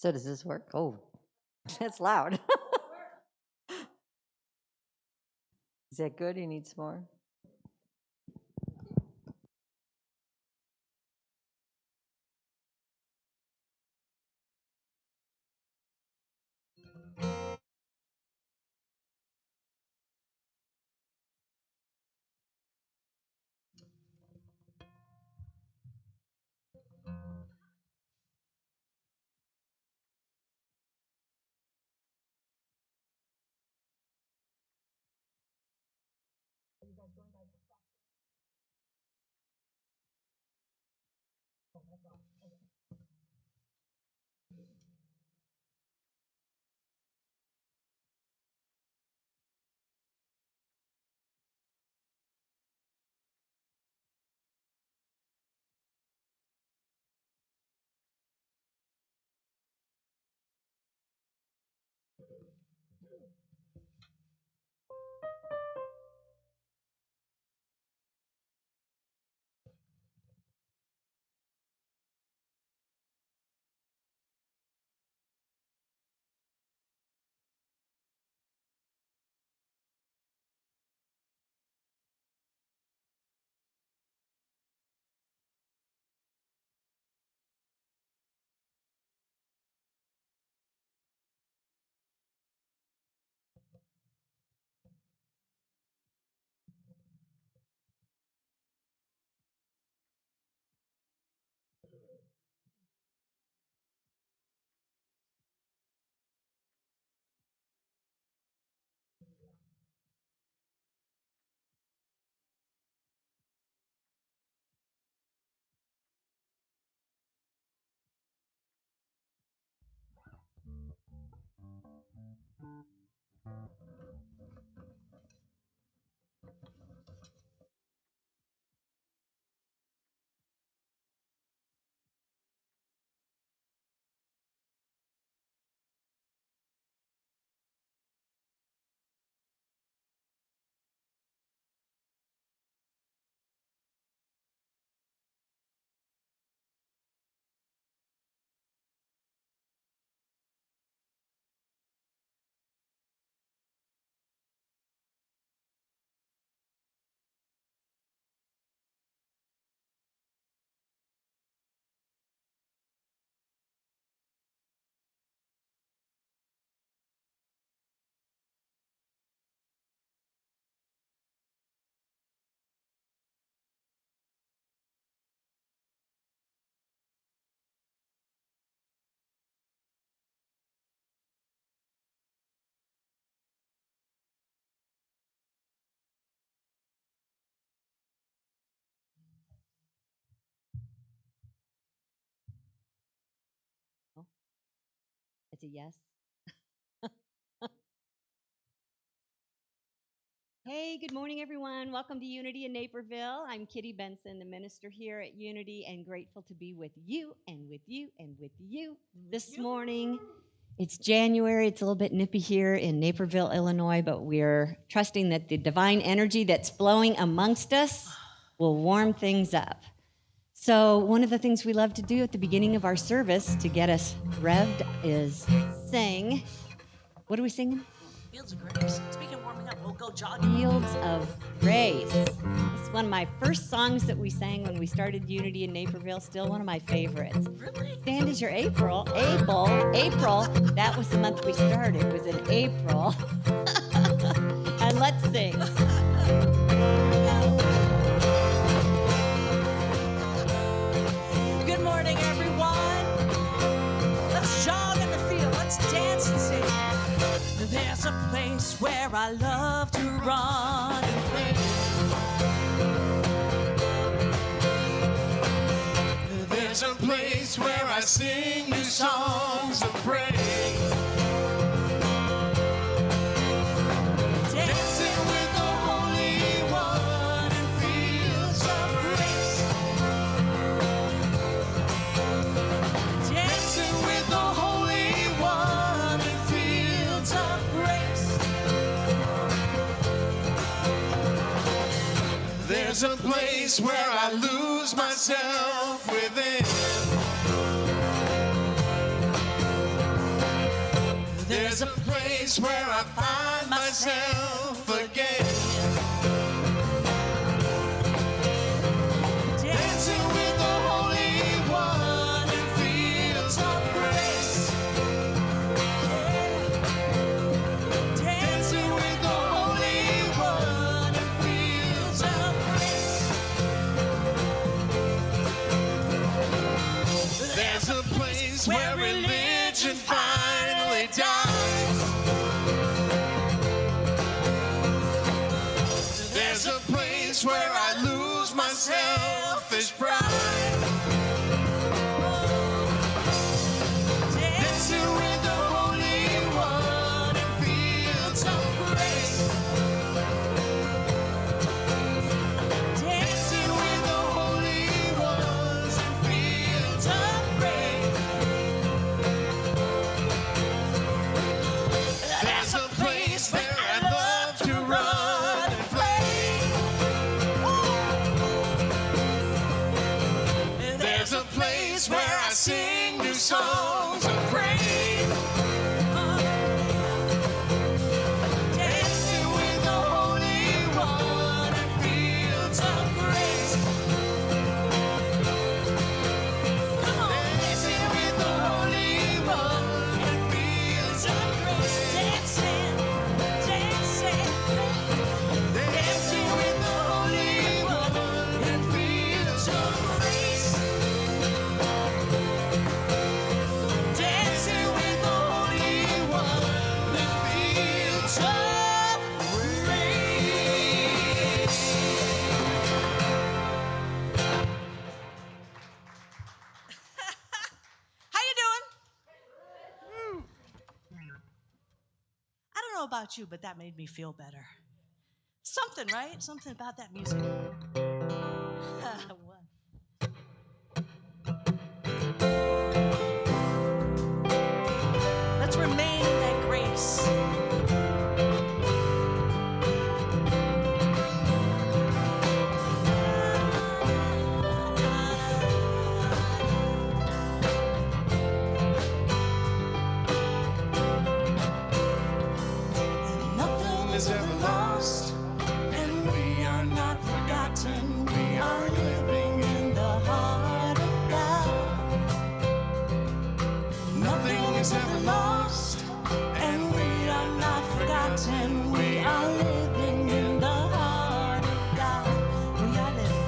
So does this work? Oh, that's loud. Is that good? He needs more? Oh, it's a yes. Hey, good morning, everyone. Welcome to Unity in Naperville. I'm Kitty Benson, the minister here at Unity, and grateful to be with you and with you and with you this morning. It's January. It's a little bit nippy here in Naperville, Illinois, but we're trusting that the divine energy that's flowing amongst us will warm things up. So one of the things we love to do at the beginning of our service to get us revved is sing. What are we singing? Fields of Grace. Speaking of warming up, we'll go jogging. Fields of Grace. It's one of my first songs that we sang when we started Unity in Naperville. Still one of my favorites. Really? Stand as your April. April. That was the month we started. Was in April. And let's sing. Good morning, everyone. Let's jog in the field. Let's dance and sing. There's a place where I love to run and play. There's a place where I sing new songs of praise. Dancing with the Holy One in fields of grace. Dancing with the Holy One in fields of grace. There's a place where I lose myself within. place where I find myself again. Dancing with the Holy One in fields of grace. Dancing with the Holy One in fields of grace. There's a place where religion finally dies. There's a place where I lose my selfish pride. Dancing with the Holy One in fields of grace. Dancing with the Holy Ones in fields of grace. There's a place where I love to run and play. There's a place where I sing new songs of praise. Dancing with the Holy One in fields of grace. Dancing with the Holy One in fields of grace. Dancing, dancing, dancing with the Holy One in fields of grace. Dancing with the Holy One in fields of grace. How you doing? I don't know about you, but that made me feel better. Something, right? Something about that music. What? Let's remain in that grace. Nothing is ever lost, and we are not forgotten. We are living in the heart of God. Nothing is ever lost, and we are not forgotten. We are living in the heart of God. We are living.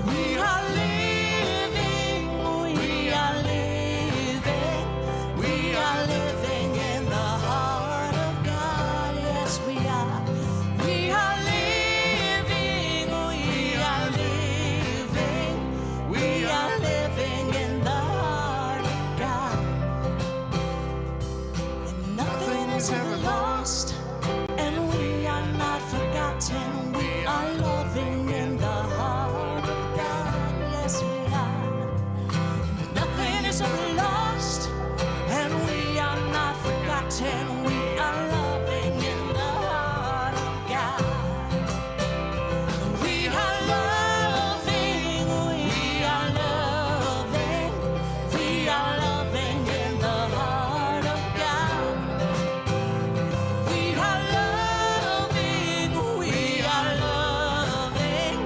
We are living, we are living, we are living in the heart of God. Yes, we are. We are living, we are living, we are living in the heart of God. And nothing is ever lost, and we are not forgotten. We are loving in the heart of God. Yes, we are. Nothing is ever lost, and we are not forgotten. We are loving in the heart of God. We are loving, we are loving, we are loving in the heart of God. We are loving, we are loving,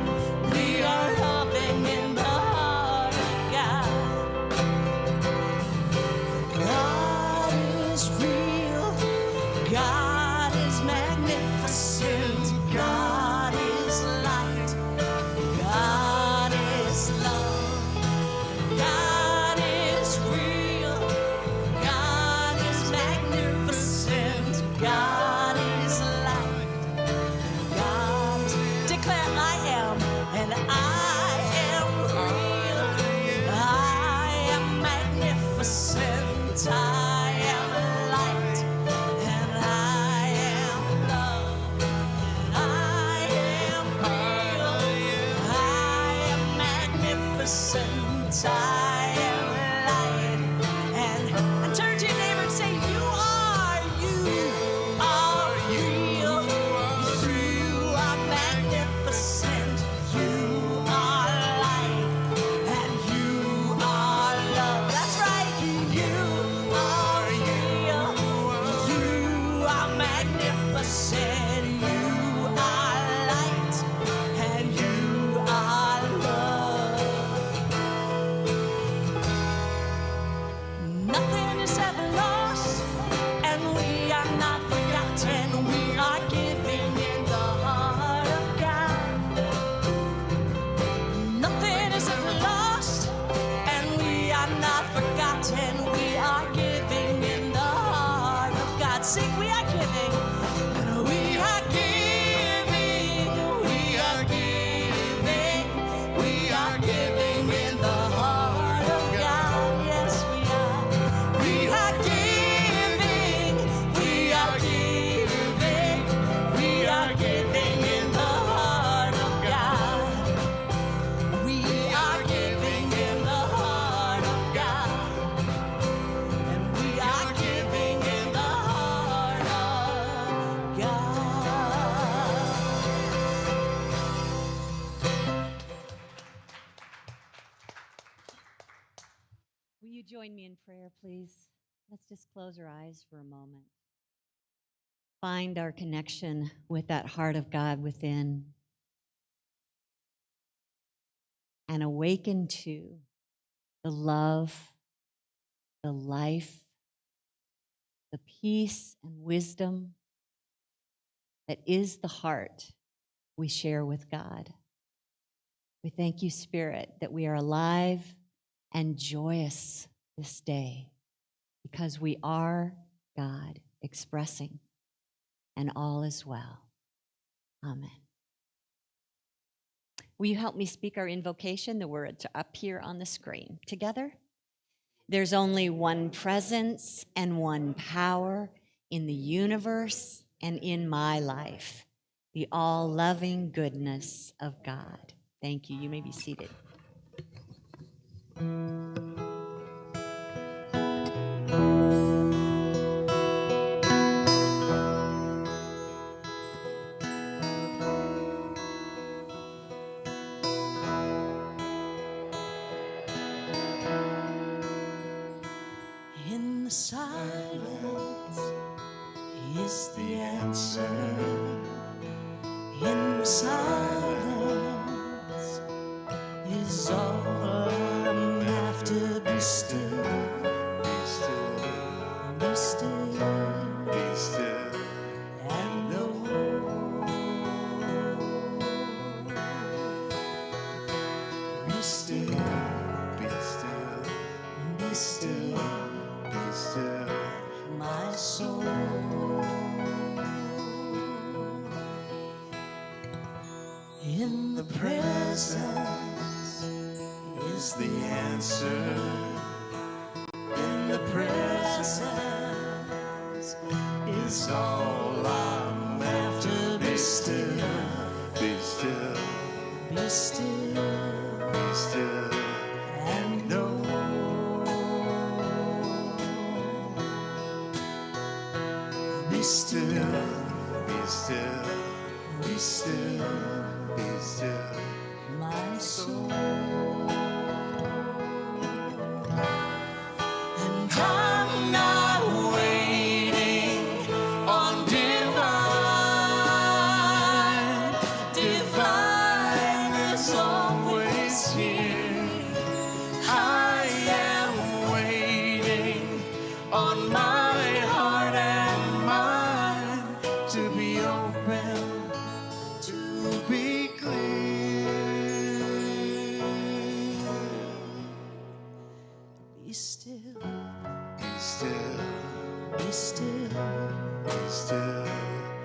we are loving in the heart of God. God is real, God is magnificent, God is light, God is love, God is real, God is magnificent, God is light, God is... Declare I am, and I am real. I am magnificent. I am light, and I am love. And I am real. I am magnificent. I am light. And turn to your neighbor and say, you are real. You are magnificent. You are light, and you are love. That's right. You are real. You are and we are giving in the heart of God. Sing, we are giving. And we are giving. We are giving. We are giving in the heart of God. Yes, we are. We are giving. We are giving. We are giving in the heart of God. We are giving in the heart of God. And we are giving in the heart of God. Will you join me in prayer, please? Let's just close our eyes for a moment. Find our connection with that heart of God within and awaken to the love, the life, the peace and wisdom that is the heart we share with God. We thank you, Spirit, that we are alive and joyous this day because we are God expressing, and all is well. Amen. Will you help me speak our invocation? The words are up here on the screen. Together? There's only one presence and one power in the universe and in my life, the all-loving goodness of God. Thank you. You may be seated. In the silence is the answer. In the silence is all I'm after. Be still, Be still, be still, be still, and know. Be still, be still, be still, be still. my soul. In the presence is The answer, in the presence is all I'm after. Be still, be still, be still, be still, and know. Be still, be still, be still, be still. my soul. And I'm not waiting on divine. Divine is always here. I am waiting on my heart and mind to be open, to be clear. Be still, Be still, be still, be still,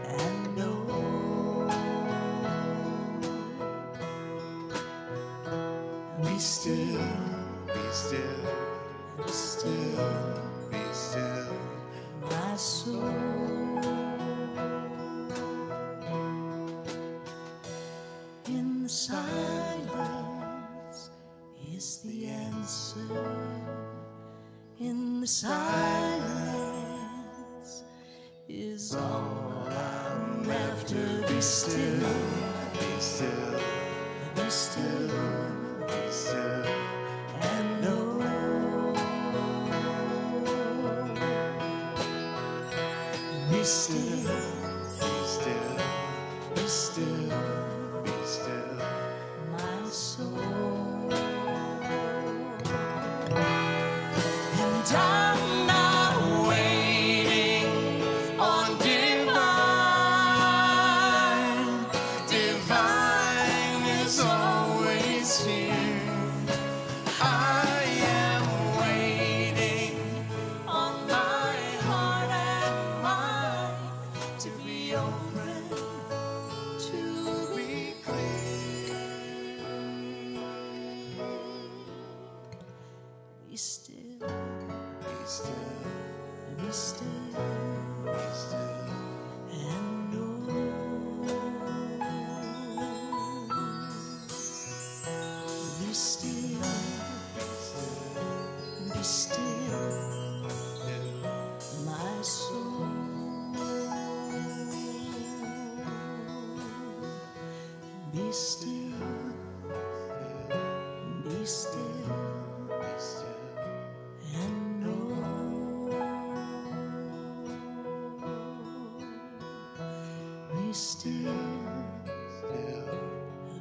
and know. be still, be still, Be still, be still. my soul. In the silence is the answer. In the silence is all I'm after. Be still, Be still, be still, be still, and know. Be still, be still, be still, be still. my soul. And I'm not waiting on divine. Divine is always here. I am waiting Be still, be still, be still, be still, and know. Be still, be still, my soul. Be still, be still, be still, and know. Be still,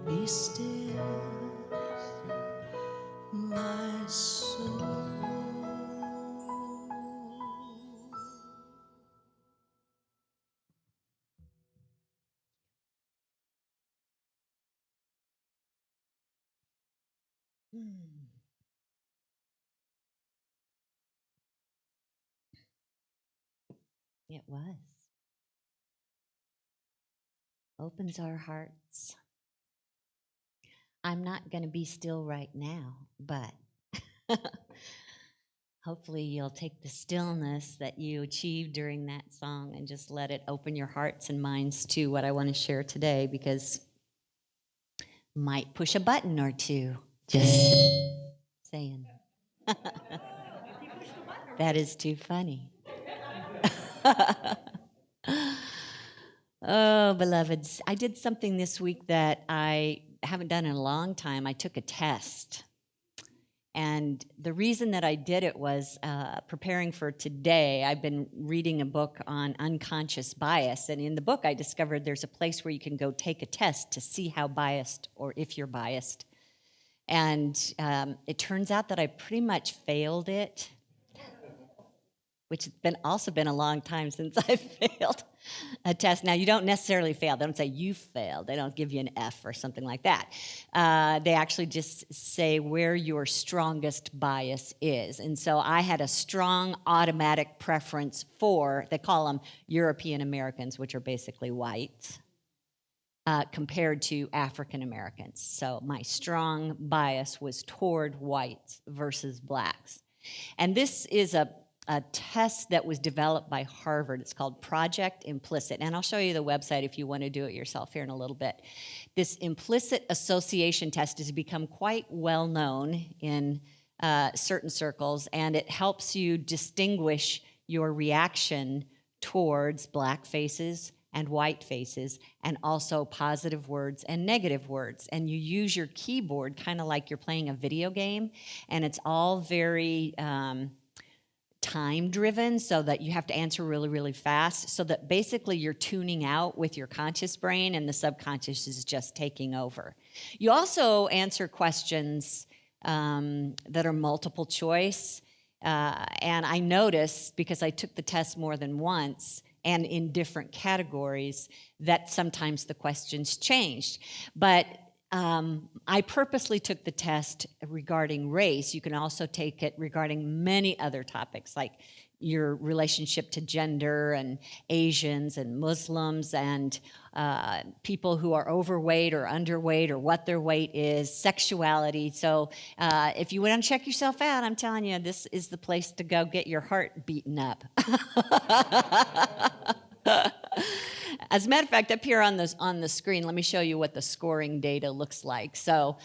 be still, my soul. It was. Opens our hearts. I'm not going to be still right now, but hopefully you'll take the stillness that you achieved during that song and just let it open your hearts and minds to what I want to share today, because might push a button or two. Just saying. That is too funny. Oh, beloveds, I did something this week that I haven't done in a long time. I took a test. And the reason that I did it was preparing for today. I've been reading a book on unconscious bias. And in the book, I discovered there's a place where you can go take a test to see how biased or if you're biased. And it turns out that I pretty much failed it, which has also been a long time since I failed a test. Now, you don't necessarily fail. They don't say you failed. They don't give you an F or something like that. They actually just say where your strongest bias is. And so I had a strong automatic preference for, they call them European Americans, which are basically whites, compared to African Americans. So my strong bias was toward whites versus blacks. And this is a test that was developed by Harvard. It's called Project Implicit. And I'll show you the website if you want to do it yourself here in a little bit. This implicit association test has become quite well known in certain circles, and it helps you distinguish your reaction towards black faces and white faces, and also positive words and negative words. And you use your keyboard kind of like you're playing a video game, and it's all very time driven, so that you have to answer really, really fast, so that basically you're tuning out with your conscious brain and the subconscious is just taking over. You also answer questions that are multiple choice. And I noticed, because I took the test more than once and in different categories, that sometimes the questions changed. But I purposely took the test regarding race. You can also take it regarding many other topics, like your relationship to gender and Asians and Muslims and people who are overweight or underweight or what their weight is, sexuality. So if you want to check yourself out, I'm telling you, this is the place to go get your heart beaten up. As a matter of fact, up here on the screen, let me show you what the scoring data looks like. So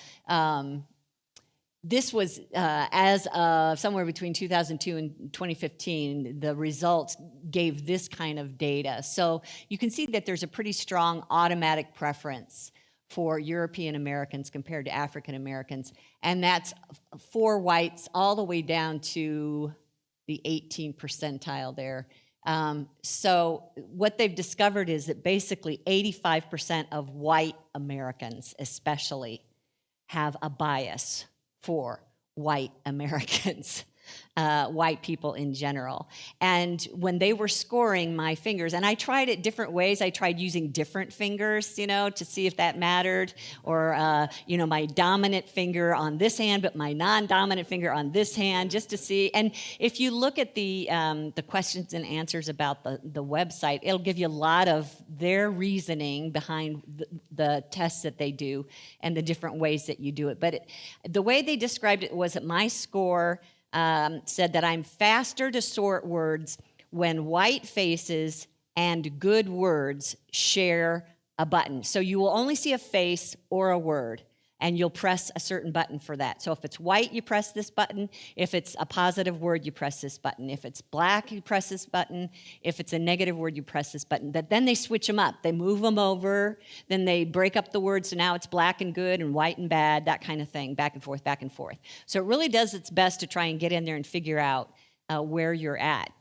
this was as of somewhere between 2002 and 2015, the results gave this kind of data. So you can see that there's a pretty strong automatic preference for European Americans compared to African Americans, and that's for whites all the way down to the 18th percentile there. So what they've discovered is that basically 85% of white Americans especially have a bias for white Americans, white people in general. And when they were scoring my fingers, and I tried it different ways. I tried using different fingers, to see if that mattered, or, my dominant finger on this hand, but my non-dominant finger on this hand, just to see. And if you look at the questions and answers about the website, it'll give you a lot of their reasoning behind the tests that they do and the different ways that you do it. But the way they described it was that my score said that I'm faster to sort words when white faces and good words share a button. So you will only see a face or a word, and you'll press a certain button for that. So if it's white, you press this button. If it's a positive word, you press this button. If it's black, you press this button. If it's a negative word, you press this button. Then they switch them up. They move them over. Then they break up the words, so now it's black and good and white and bad, that kind of thing, back and forth, back and forth. So it really does its best to try and get in there and figure out where you're at.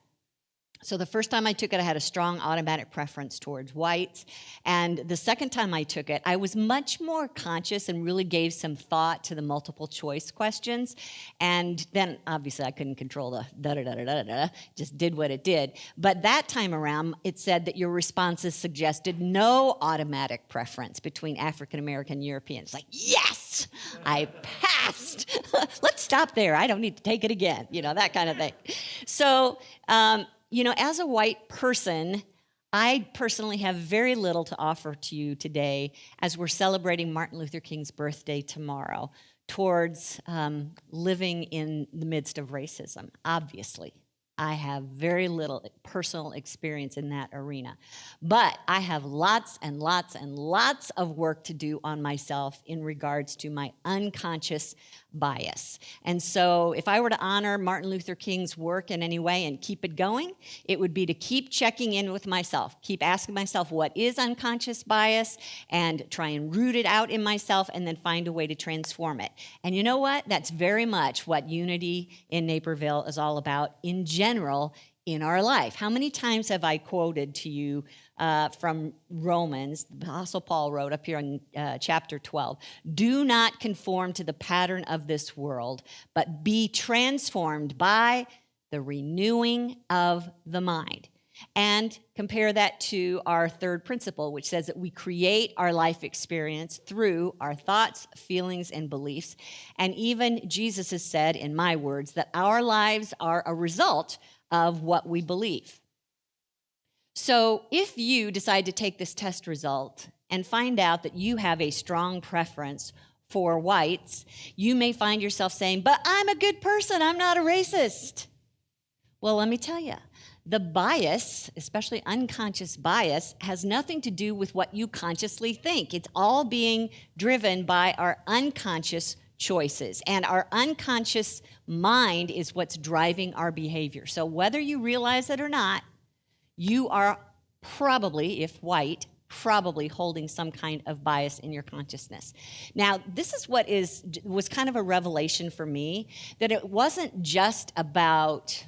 So the first time I took it, I had a strong automatic preference towards whites. And the second time I took it, I was much more conscious and really gave some thought to the multiple choice questions. And then obviously I couldn't control the da-da-da-da-da-da, just did what it did. But that time around, it said that your responses suggested no automatic preference between African American and Europeans. Like, yes, I passed. Let's stop there. I don't need to take it again, that kind of thing. So, as a white person, I personally have very little to offer to you today as we're celebrating Martin Luther King's birthday tomorrow towards living in the midst of racism. Obviously, I have very little personal experience in that arena. But I have lots and lots and lots of work to do on myself in regards to my unconscious bias. And so if I were to honor Martin Luther King's work in any way and keep it going, it would be to keep checking in with myself, keep asking myself what is unconscious bias and try and root it out in myself and then find a way to transform it. And you know what? That's very much what Unity in Naperville is all about in general in our life. How many times have I quoted to you from Romans? The Apostle Paul wrote up here in chapter 12, do not conform to the pattern of this world, but be transformed by the renewing of the mind. And compare that to our third principle, which says that we create our life experience through our thoughts, feelings, and beliefs. And even Jesus has said, in my words, that our lives are a result of what we believe. So if you decide to take this test result and find out that you have a strong preference for whites, you may find yourself saying, but I'm a good person, I'm not a racist. Well, let me tell you, the bias, especially unconscious bias, has nothing to do with what you consciously think. It's all being driven by our unconscious choices. And our unconscious mind is what's driving our behavior. So whether you realize it or not, you are probably, if white, probably holding some kind of bias in your consciousness. Now, this is what was kind of a revelation for me, that it wasn't just about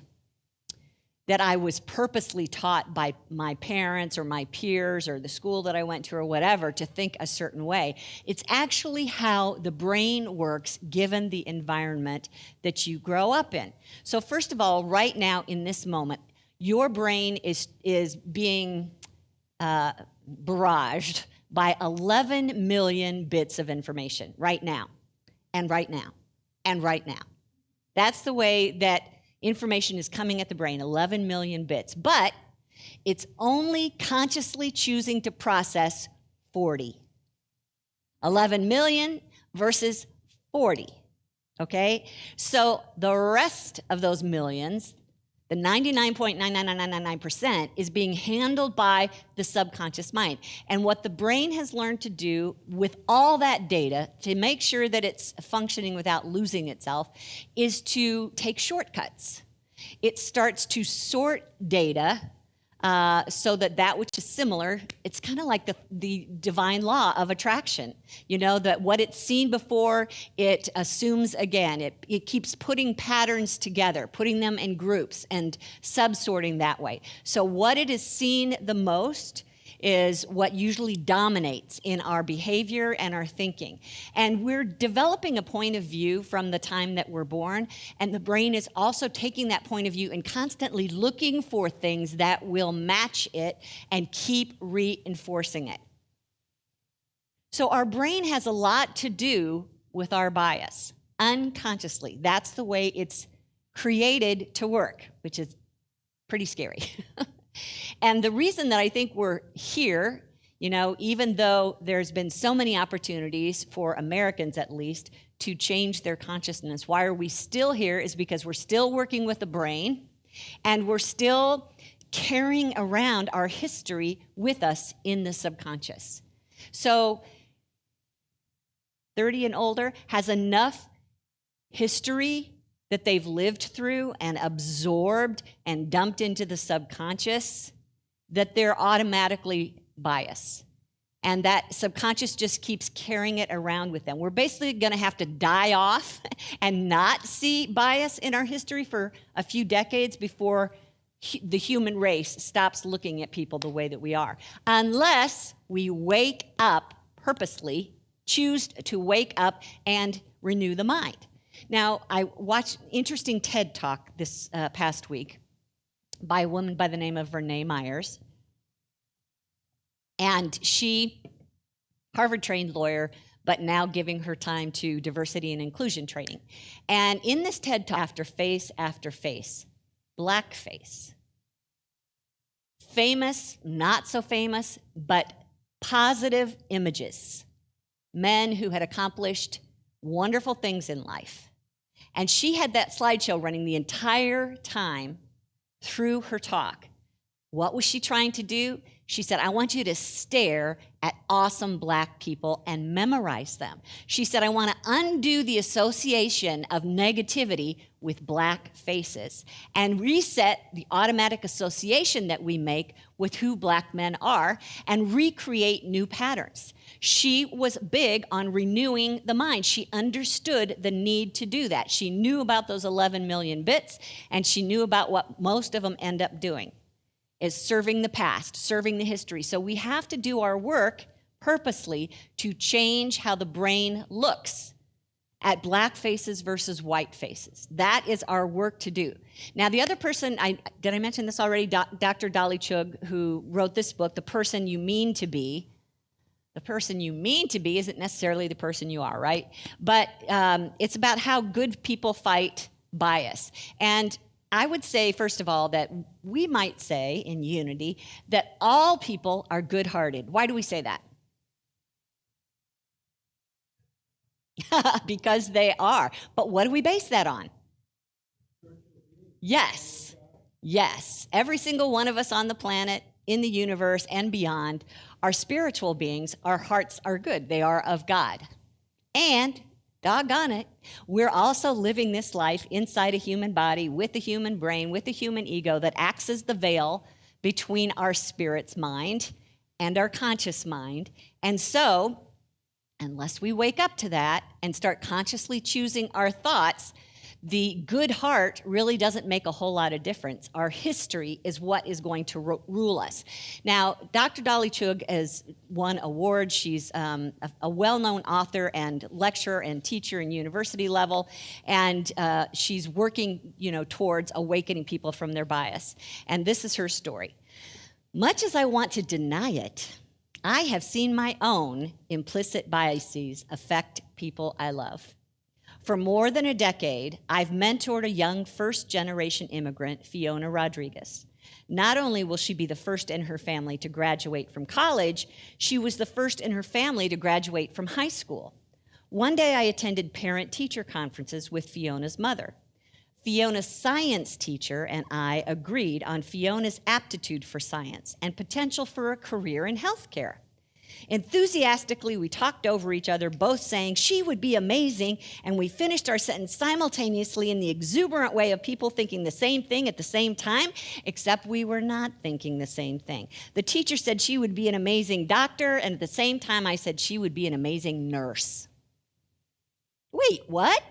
that I was purposely taught by my parents or my peers or the school that I went to or whatever to think a certain way. It's actually how the brain works given the environment that you grow up in. So first of all, right now in this moment, your brain is being barraged by 11 million bits of information right now, and right now, and right now. That's the way that information is coming at the brain, 11 million bits. But it's only consciously choosing to process 40. 11 million versus 40, okay? So the rest of those millions, the 99.99999% is being handled by the subconscious mind. And what the brain has learned to do with all that data to make sure that it's functioning without losing itself is to take shortcuts. It starts to sort data so that which is similar, it's kind of like the divine law of attraction. You know, that what it's seen before, it assumes again. It keeps putting patterns together, putting them in groups and subsorting that way. So what it is seen the most is what usually dominates in our behavior and our thinking. And we're developing a point of view from the time that we're born, and the brain is also taking that point of view and constantly looking for things that will match it and keep reinforcing it. So our brain has a lot to do with our bias, unconsciously. That's the way it's created to work, which is pretty scary. And the reason that I think we're here, you know, even though there's been so many opportunities for Americans at least to change their consciousness. Why are we still here is because we're still working with the brain, and we're still carrying around our history with us in the subconscious. So 30 and older has enough history that they've lived through and absorbed and dumped into the subconscious that they're automatically biased. And that subconscious just keeps carrying it around with them. We're basically going to have to die off and not see bias in our history for a few decades before the human race stops looking at people the way that we are. Unless we wake up purposely, choose to wake up and renew the mind. Now, I watched an interesting TED Talk this past week by a woman by the name of Renee Myers. And she, Harvard-trained lawyer, but now giving her time to diversity and inclusion training. And in this TED Talk, after face, blackface, famous, not so famous, but positive images, men who had accomplished wonderful things in life. And she had that slideshow running the entire time through her talk. What was she trying to do? She said, I want you to stare at awesome black people and memorize them. She said, I want to undo the association of negativity with black faces and reset the automatic association that we make with who black men are and recreate new patterns. She was big on renewing the mind. She understood the need to do that. She knew about those 11 million bits, and she knew about what most of them end up doing, is serving the past, serving the history. So we have to do our work purposely to change how the brain looks at black faces versus white faces. That is our work to do. Now, the other person, did I mention this already? Dr. Dolly Chugh, who wrote this book, The Person You Mean to Be. The person you mean to be isn't necessarily the person you are, right? But it's about how good people fight bias. And I would say, first of all, that we might say in unity that all people are good-hearted. Why do we say that? Because they are. But what do we base that on? Yes. Yes. Every single one of us on the planet, in the universe, and beyond are spiritual beings. Our hearts are good. They are of God. And doggone it, we're also living this life inside a human body with a human brain, with a human ego that acts as the veil between our spirit's mind and our conscious mind. And so, unless we wake up to that and start consciously choosing our thoughts, the good heart really doesn't make a whole lot of difference. Our history is what is going to rule us. Now, Dr. Dolly Chugh has won awards. She's a well-known author and lecturer and teacher in university level, and she's working, towards awakening people from their bias. And this is her story. Much as I want to deny it, I have seen my own implicit biases affect people I love. For more than a decade, I've mentored a young first-generation immigrant, Fiona Rodriguez. Not only will she be the first in her family to graduate from college, she was the first in her family to graduate from high school. One day I attended parent-teacher conferences with Fiona's mother. Fiona's science teacher and I agreed on Fiona's aptitude for science and potential for a career in healthcare. Enthusiastically, we talked over each other, both saying she would be amazing, and we finished our sentence simultaneously in the exuberant way of people thinking the same thing at the same time, except we were not thinking the same thing. The teacher said she would be an amazing doctor, and at the same time I said she would be an amazing nurse. Wait, what?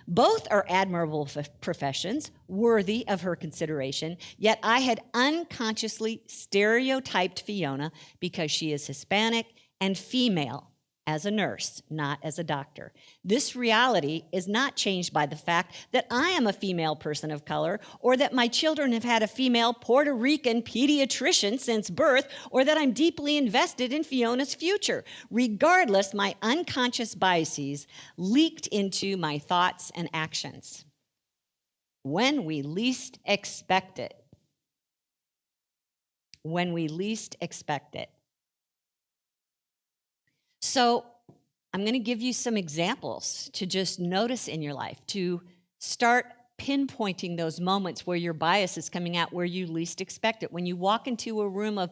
Both are admirable professions, worthy of her consideration, yet I had unconsciously stereotyped Fiona because she is Hispanic and female as a nurse, not as a doctor. This reality is not changed by the fact that I am a female person of color, or that my children have had a female Puerto Rican pediatrician since birth, or that I'm deeply invested in Fiona's future. Regardless, my unconscious biases leaked into my thoughts and actions when we least expect it. When we least expect it. So I'm going to give you some examples to just notice in your life, to start pinpointing those moments where your bias is coming out where you least expect it. When you walk into a room of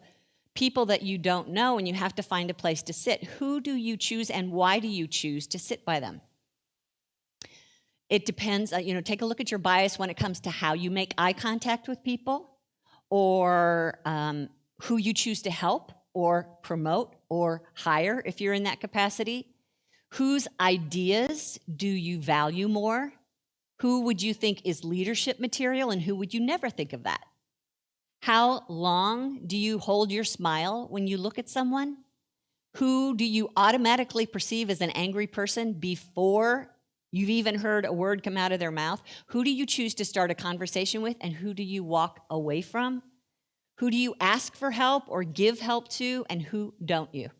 people that you don't know and you have to find a place to sit, who do you choose and why do you choose to sit by them? It depends. Take a look at your bias when it comes to how you make eye contact with people, or who you choose to help or promote or hire if you're in that capacity. Whose ideas do you value more? Who would you think is leadership material and who would you never think of that? How long do you hold your smile when you look at someone? Who do you automatically perceive as an angry person before you've even heard a word come out of their mouth? Who do you choose to start a conversation with and who do you walk away from? Who do you ask for help or give help to and who don't you?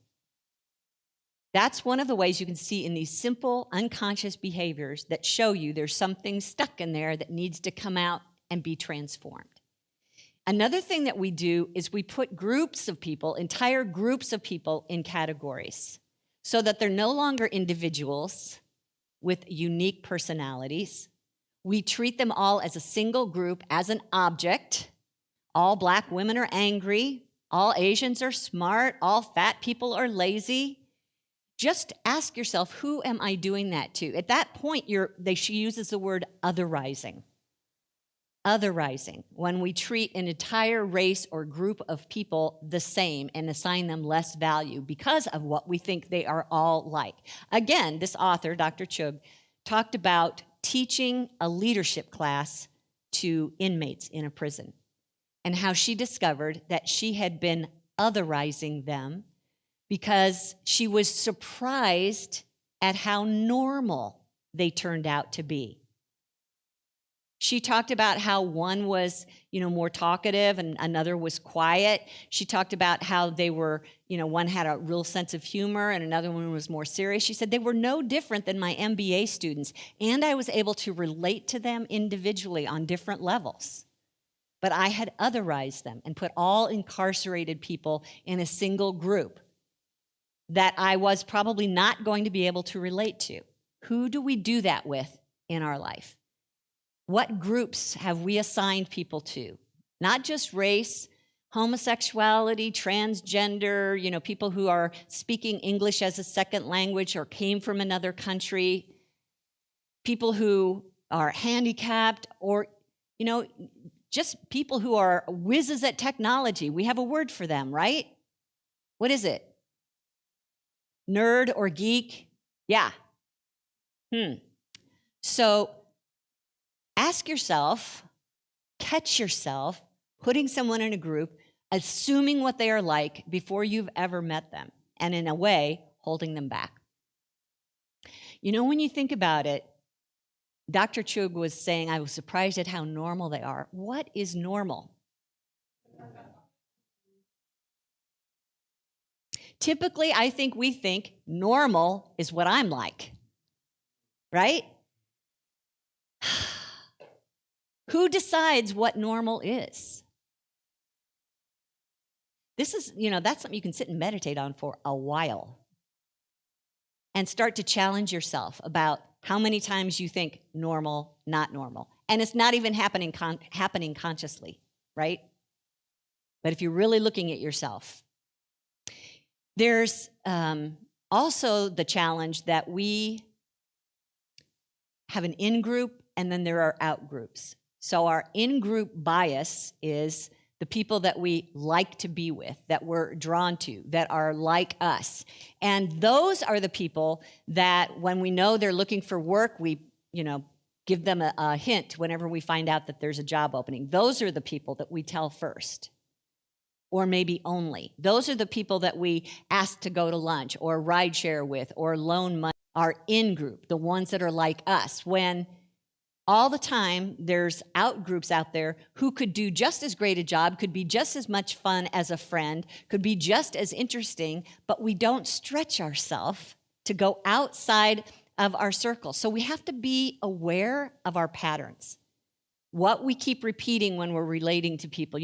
That's one of the ways you can see in these simple, unconscious behaviors that show you there's something stuck in there that needs to come out and be transformed. Another thing that we do is we put groups of people, entire groups of people, in categories so that they're no longer individuals with unique personalities. We treat them all as a single group, as an object. All Black women are angry. All Asians are smart. All fat people are lazy. Just ask yourself, who am I doing that to? At that point, she uses the word otherizing. Otherizing, when we treat an entire race or group of people the same and assign them less value because of what we think they are all like. Again, this author, Dr. Chug, talked about teaching a leadership class to inmates in a prison and how she discovered that she had been otherizing them because she was surprised at how normal they turned out to be. She talked about how one was, more talkative and another was quiet. She talked about how they were, one had a real sense of humor and another one was more serious. She said they were no different than my MBA students, and I was able to relate to them individually on different levels. But I had otherized them and put all incarcerated people in a single group that I was probably not going to be able to relate to. Who do we do that with in our life? What groups have we assigned people to? Not just race, homosexuality, transgender, people who are speaking English as a second language or came from another country, people who are handicapped, or, just people who are whizzes at technology. We have a word for them, right? What is it? Nerd or geek? Yeah. So ask yourself, catch yourself, putting someone in a group, assuming what they are like before you've ever met them, and in a way, holding them back. When you think about it, Dr. Chug was saying, I was surprised at how normal they are. What is normal? Typically, I think we think normal is what I'm like, right? Who decides what normal is? This is, that's something you can sit and meditate on for a while and start to challenge yourself about how many times you think normal, not normal. And it's not even happening consciously, right? But if you're really looking at yourself. There's also the challenge that we have an in-group and then there are out-groups. So our in-group bias is the people that we like to be with, that we're drawn to, that are like us. And those are the people that when we know they're looking for work, we, give them a hint whenever we find out that there's a job opening. Those are the people that we tell first, or maybe only. Those are the people that we ask to go to lunch or ride share with or loan money. Our in-group, the ones that are like us, when all the time there's out-groups out there who could do just as great a job, could be just as much fun as a friend, could be just as interesting, but we don't stretch ourselves to go outside of our circle. So we have to be aware of our patterns, what we keep repeating when we're relating to people.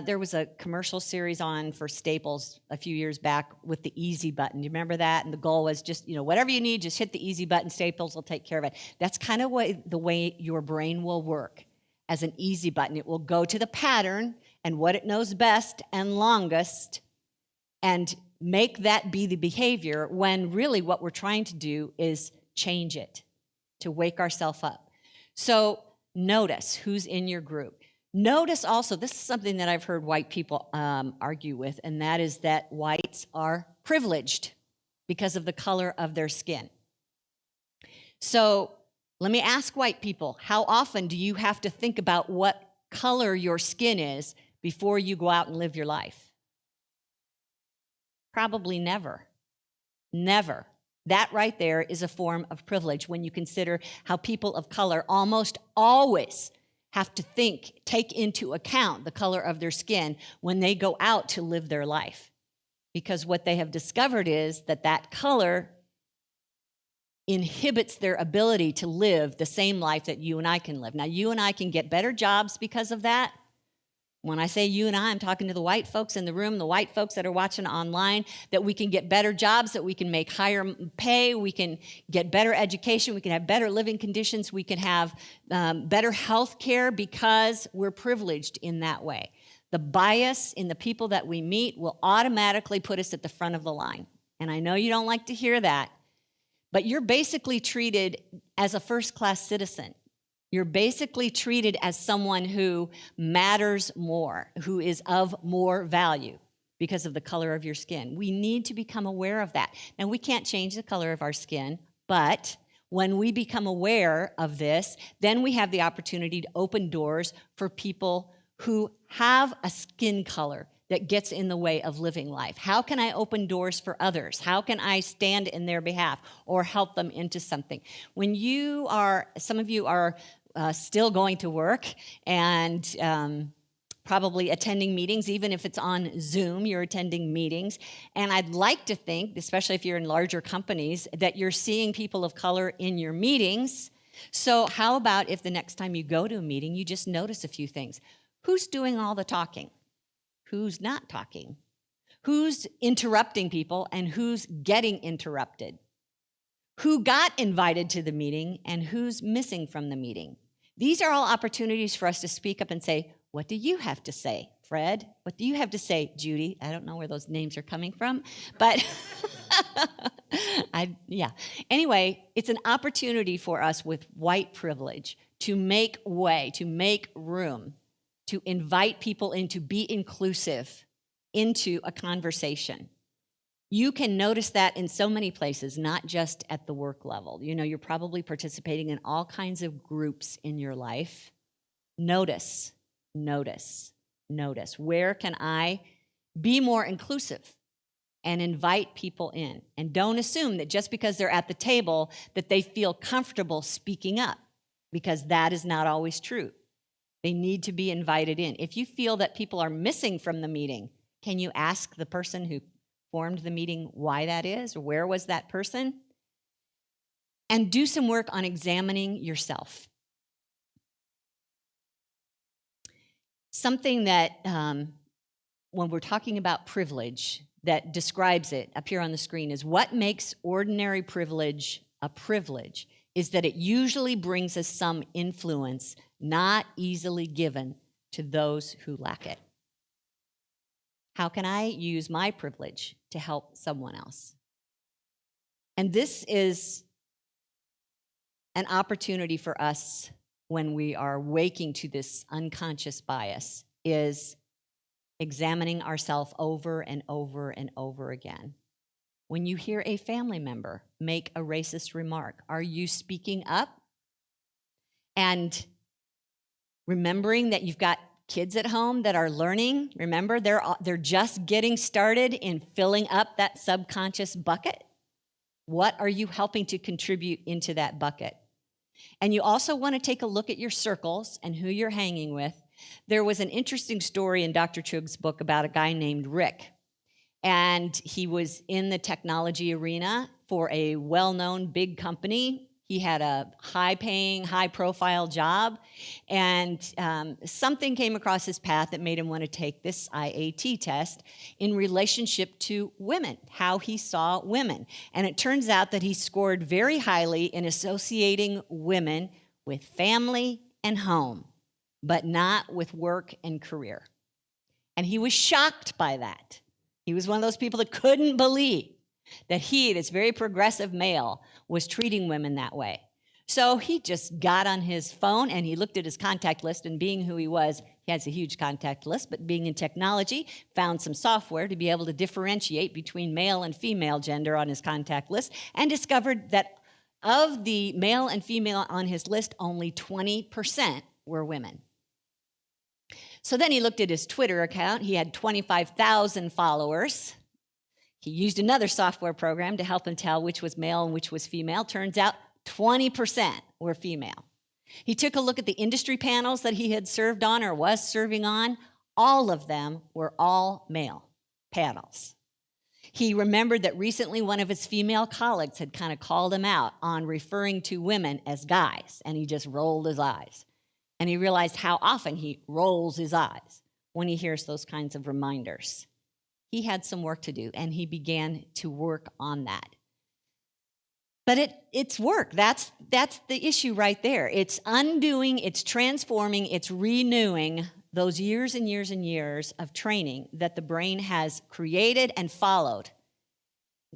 There was a commercial series on for Staples a few years back with the easy button. Do you remember that? And the goal was just, whatever you need, just hit the easy button. Staples will take care of it. That's kind of the way your brain will work as an easy button. It will go to the pattern and what it knows best and longest and make that be the behavior when really what we're trying to do is change it, to wake ourselves up. So notice who's in your group. Notice also, this is something that I've heard white people argue with, and that is that whites are privileged because of the color of their skin. So let me ask white people, how often do you have to think about what color your skin is before you go out and live your life? Probably never. Never. That right there is a form of privilege when you consider how people of color almost always have to take into account the color of their skin when they go out to live their life. Because what they have discovered is that color inhibits their ability to live the same life that you and I can live. Now, you and I can get better jobs because of that. When I say you and I, I'm talking to the white folks in the room, the white folks that are watching online, that we can get better jobs, that we can make higher pay, we can get better education, we can have better living conditions, we can have better health care because we're privileged in that way. The bias in the people that we meet will automatically put us at the front of the line. And I know you don't like to hear that, but you're basically treated as a first-class citizen. You're basically treated as someone who matters more, who is of more value because of the color of your skin. We need to become aware of that. Now, we can't change the color of our skin, but when we become aware of this, then we have the opportunity to open doors for people who have a skin color that gets in the way of living life. How can I open doors for others? How can I stand in their behalf or help them into something? When some of you are still going to work and probably attending meetings, even if it's on Zoom, you're attending meetings. And I'd like to think, especially if you're in larger companies, that you're seeing people of color in your meetings. So how about if the next time you go to a meeting, you just notice a few things? Who's doing all the talking? Who's not talking? Who's interrupting people and who's getting interrupted? Who got invited to the meeting and who's missing from the meeting? These are all opportunities for us to speak up and say, what do you have to say, Fred? What do you have to say, Judy? I don't know where those names are coming from, but yeah. Anyway, it's an opportunity for us with white privilege to make way, to make room, to invite people in, to be inclusive into a conversation. You can notice that in so many places, not just at the work level. You're probably participating in all kinds of groups in your life. Notice. Where can I be more inclusive and invite people in? And don't assume that just because they're at the table that they feel comfortable speaking up, because that is not always true. They need to be invited in. If you feel that people are missing from the meeting, can you ask the person who formed the meeting why that is, or where was that person? And do some work on examining yourself. Something that, when we're talking about privilege, that describes it up here on the screen is what makes ordinary privilege a privilege is that it usually brings us some influence not easily given to those who lack it. How can I use my privilege to help someone else? And this is an opportunity for us when we are waking to this unconscious bias, is examining ourselves over and over and over again. When you hear a family member make a racist remark, are you speaking up and remembering that you've got kids at home that are learning? Remember, they're just getting started in filling up that subconscious bucket. What are you helping to contribute into that bucket? And you also want to take a look at your circles and who you're hanging with. There was an interesting story in Dr. Chug's book about a guy named Rick. And he was in the technology arena for a well-known big company. He had a high-paying, high-profile job, and something came across his path that made him want to take this IAT test in relationship to women, how he saw women. And it turns out that he scored very highly in associating women with family and home, but not with work and career. And he was shocked by that. He was one of those people that couldn't believe that he, this very progressive male, was treating women that way. So he just got on his phone and he looked at his contact list, and being who he was, he has a huge contact list, but being in technology, found some software to be able to differentiate between male and female gender on his contact list, and discovered that of the male and female on his list, only 20% were women. So then he looked at his Twitter account. He had 25,000 followers. He used another software program to help him tell which was male and which was female. Turns out 20% were female. He took a look at the industry panels that he had served on or was serving on. All of them were all male panels. He remembered that recently one of his female colleagues had kind of called him out on referring to women as guys, and he just rolled his eyes. And he realized how often he rolls his eyes when he hears those kinds of reminders. He had some work to do, and he began to work on that. But it's work. That's the issue right there. It's undoing, it's transforming, it's renewing those years and years and years of training that the brain has created and followed.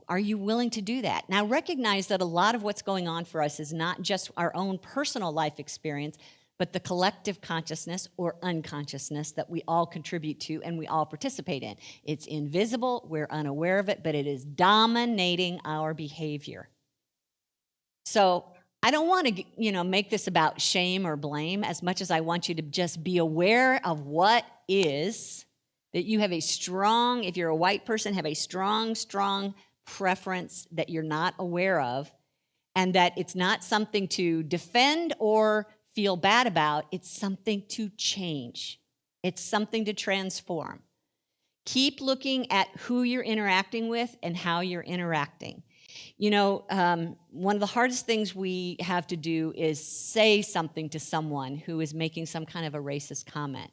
Are you willing to do that? Now, recognize that a lot of what's going on for us is not just our own personal life experience, but the collective consciousness or unconsciousness that we all contribute to and we all participate in. It's invisible, we're unaware of it, but it is dominating our behavior. So I don't want to, make this about shame or blame as much as I want you to just be aware of what is, that you have a strong, if you're a white person, have a strong preference that you're not aware of, and that it's not something to defend or feel bad about, it's something to change. It's something to transform. Keep looking at who you're interacting with and how you're interacting. One of the hardest things we have to do is say something to someone who is making some kind of a racist comment.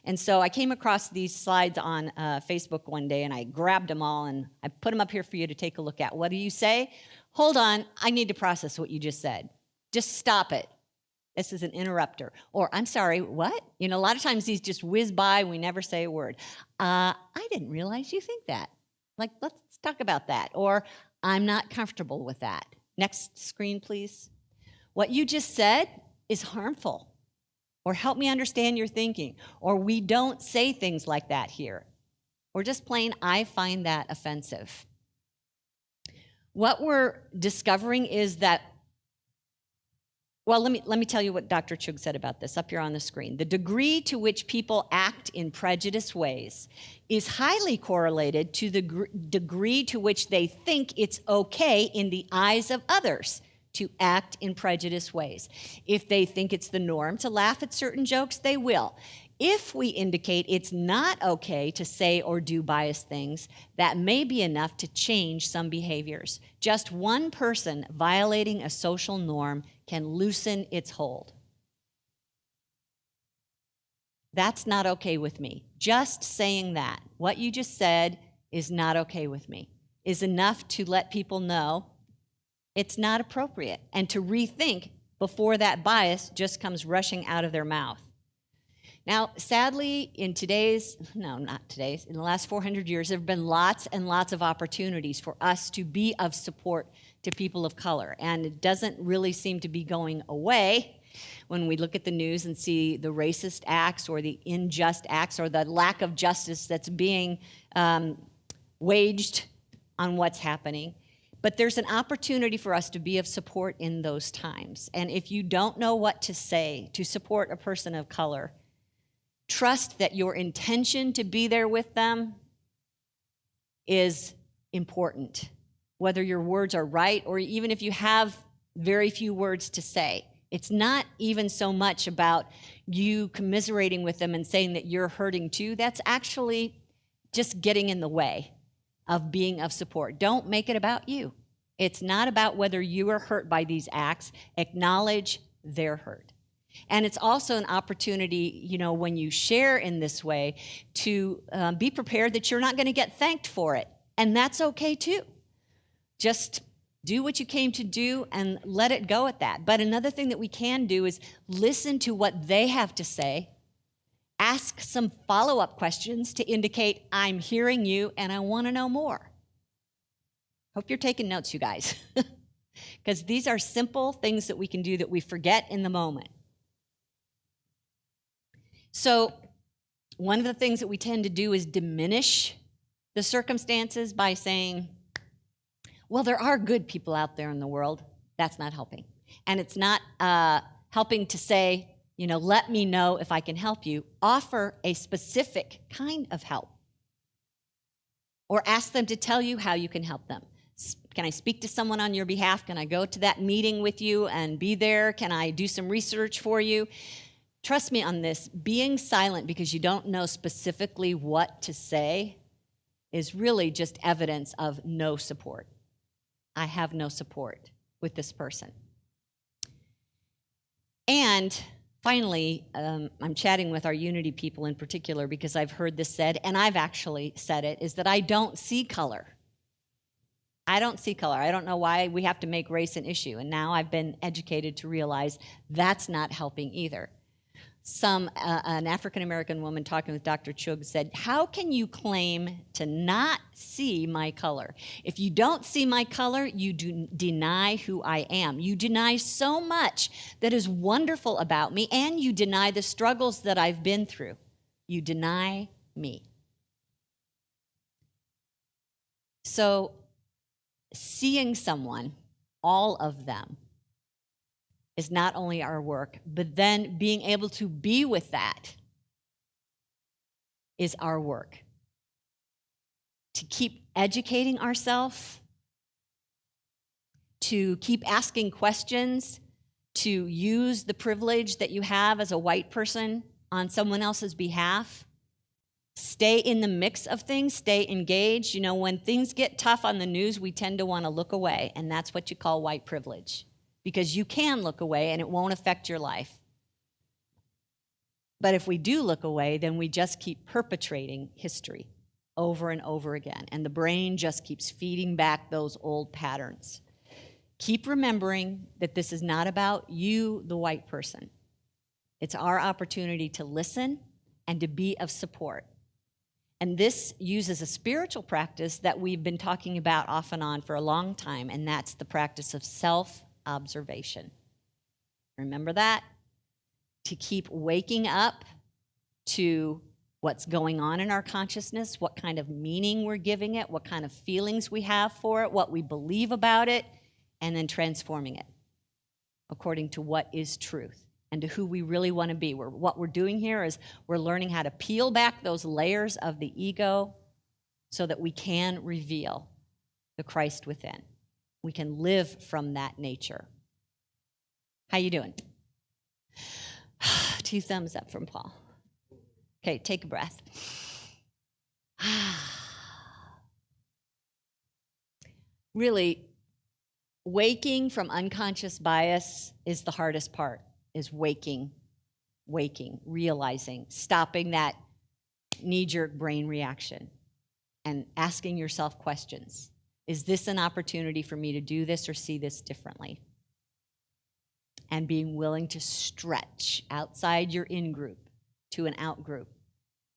And so I came across these slides on Facebook one day, and I grabbed them all, and I put them up here for you to take a look at. What do you say? Hold on, I need to process what you just said. Just stop it. This is an interrupter. Or, I'm sorry, what? A lot of times these just whiz by, we never say a word. I didn't realize you think that. Let's talk about that. Or, I'm not comfortable with that. Next screen, please. What you just said is harmful. Or, help me understand your thinking. Or, we don't say things like that here. Or just plain, I find that offensive. What we're discovering is that, well, let me tell you what Dr. Chug said about this up here on the screen. The degree to which people act in prejudiced ways is highly correlated to the degree to which they think it's okay in the eyes of others to act in prejudiced ways. If they think it's the norm to laugh at certain jokes, they will. If we indicate it's not okay to say or do biased things, that may be enough to change some behaviors. Just one person violating a social norm can loosen its hold. That's not okay with me. Just saying that, what you just said is not okay with me, is enough to let people know it's not appropriate and to rethink before that bias just comes rushing out of their mouth. Now, sadly, in the last 400 years, there have been lots and lots of opportunities for us to be of support to people of color, and it doesn't really seem to be going away when we look at the news and see the racist acts or the unjust acts or the lack of justice that's being waged on what's happening. But there's an opportunity for us to be of support in those times. And if you don't know what to say to support a person of color, trust that your intention to be there with them is important, whether your words are right or even if you have very few words to say. It's not even so much about you commiserating with them and saying that you're hurting too. That's actually just getting in the way of being of support. Don't make it about you. It's not about whether you are hurt by these acts. Acknowledge their hurt. And it's also an opportunity, when you share in this way, to be prepared that you're not going to get thanked for it. And that's okay too. Just do what you came to do and let it go at that. But another thing that we can do is listen to what they have to say. Ask some follow-up questions to indicate, I'm hearing you and I want to know more. Hope you're taking notes, you guys. Because these are simple things that we can do that we forget in the moment. So one of the things that we tend to do is diminish the circumstances by saying, well, there are good people out there in the world. That's not helping. And it's not helping to say, let me know if I can help you. Offer a specific kind of help. Or ask them to tell you how you can help them. Can I speak to someone on your behalf? Can I go to that meeting with you and be there? Can I do some research for you? Trust me on this. Being silent because you don't know specifically what to say is really just evidence of no support. I have no support with this person. And finally, I'm chatting with our Unity people in particular because I've heard this said, and I've actually said it, is that I don't see color. I don't see color. I don't know why we have to make race an issue. And now I've been educated to realize that's not helping either. An African-American woman talking with Dr. Chug said, how can you claim to not see my color? If you don't see my color, you do deny who I am. You deny so much that is wonderful about me, and you deny the struggles that I've been through. You deny me. So, seeing someone, all of them, is not only our work, but then being able to be with that is our work. To keep educating ourselves, to keep asking questions, to use the privilege that you have as a white person on someone else's behalf. Stay in the mix of things, stay engaged. When things get tough on the news, we tend to want to look away, and that's what you call white privilege. Because you can look away and it won't affect your life. But if we do look away, then we just keep perpetrating history over and over again. And the brain just keeps feeding back those old patterns. Keep remembering that this is not about you, the white person. It's our opportunity to listen and to be of support. And this uses a spiritual practice that we've been talking about off and on for a long time, and that's the practice of self-observation. Remember that? To keep waking up to what's going on in our consciousness, what kind of meaning we're giving it, what kind of feelings we have for it, what we believe about it, and then transforming it according to what is truth and to who we really want to be. What we're doing here is we're learning how to peel back those layers of the ego so that we can reveal the Christ within. We can live from that nature. How you doing? 2 thumbs up from Paul. Okay, take a breath. Really, waking from unconscious bias is the hardest part, is waking, realizing, stopping that knee-jerk brain reaction and asking yourself questions. Is this an opportunity for me to do this or see this differently? And being willing to stretch outside your in-group to an out-group,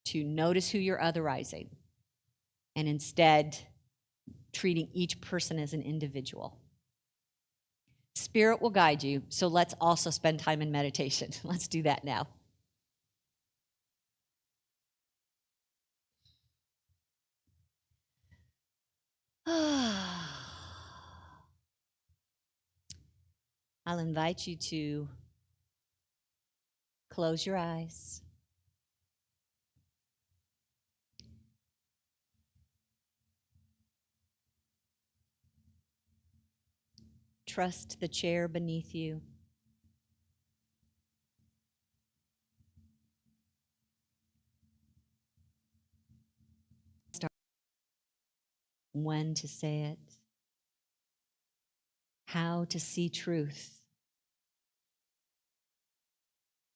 to notice who you're otherizing, and instead treating each person as an individual. Spirit will guide you, so let's also spend time in meditation. Let's do that now. I'll invite you to close your eyes. Trust the chair beneath you. Start when to say it. how to see truth,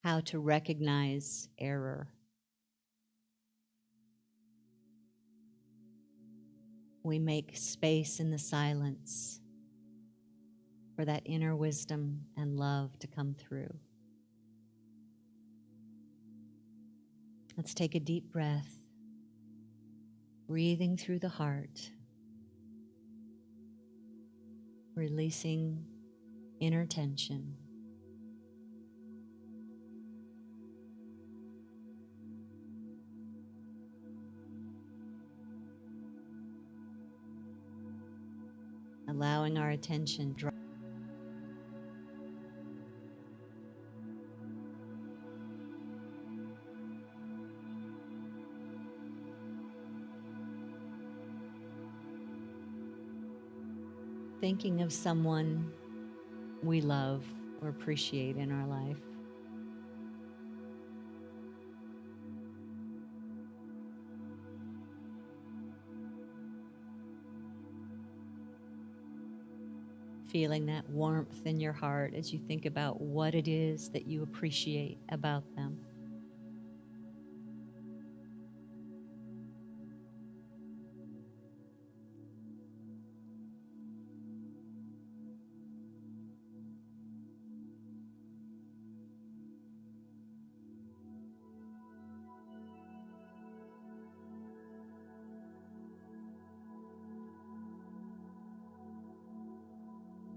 how to recognize error. We make space in the silence for that inner wisdom and love to come through. Let's take a deep breath, breathing through the heart, releasing inner tension. Allowing our attention drop. Thinking of someone we love or appreciate in our life. Feeling that warmth in your heart as you think about what it is that you appreciate about them.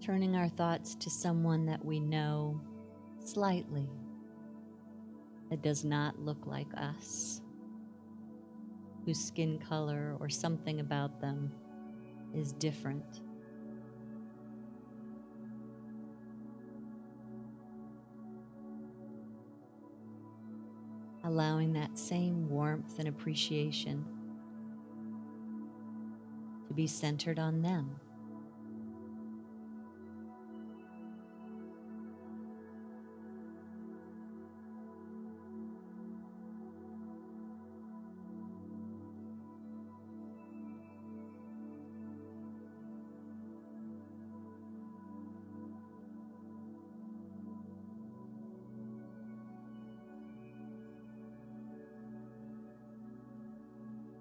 Turning our thoughts to someone that we know slightly, that does not look like us, whose skin color or something about them is different. Allowing that same warmth and appreciation to be centered on them.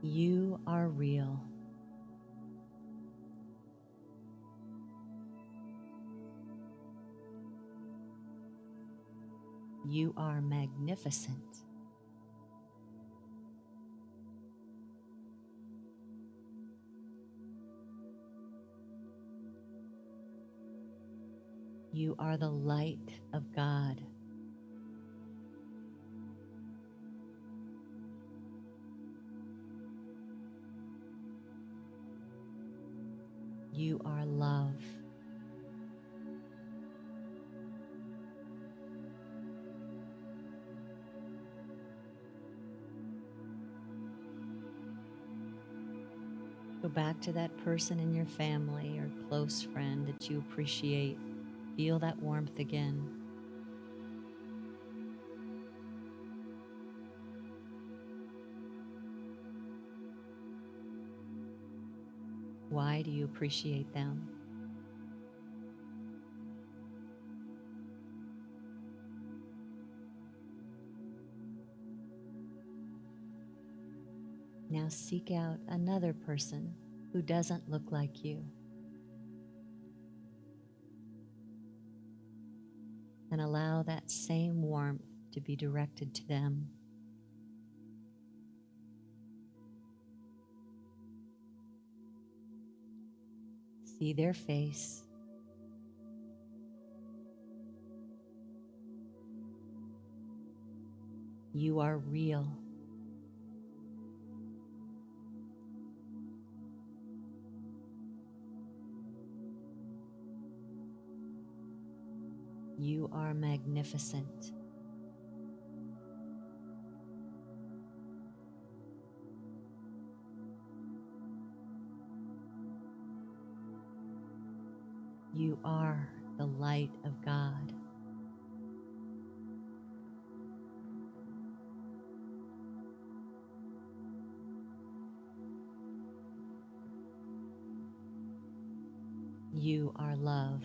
You are real. You are magnificent. You are the light of God. You are love. Go back to that person in your family or close friend that you appreciate. Feel that warmth again. Why do you appreciate them? Now seek out another person who doesn't look like you, and allow that same warmth to be directed to them. See their face. You are real. You are magnificent. You are the light of God. you are love.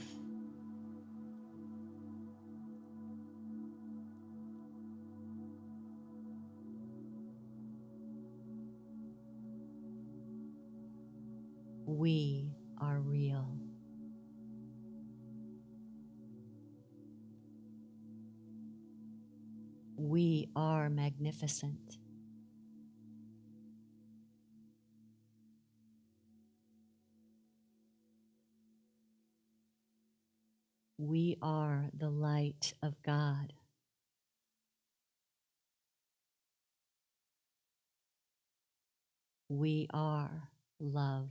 We are real. We are magnificent. We are the light of God. We are love.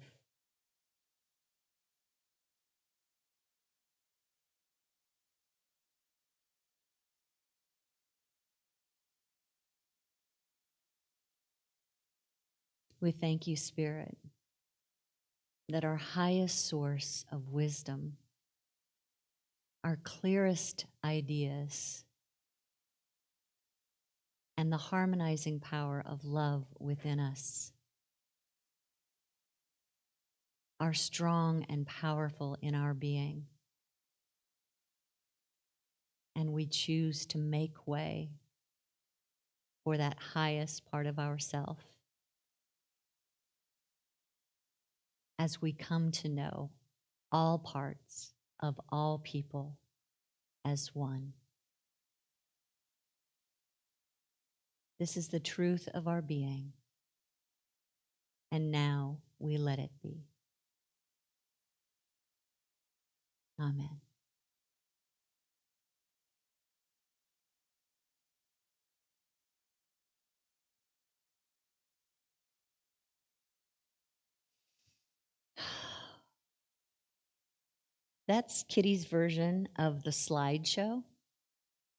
We thank you, Spirit, that our highest source of wisdom, our clearest ideas, and the harmonizing power of love within us are strong and powerful in our being. And we choose to make way for that highest part of ourself as we come to know all parts of all people as one. This is the truth of our being, and now we let it be. Amen. That's Kitty's version of the slideshow,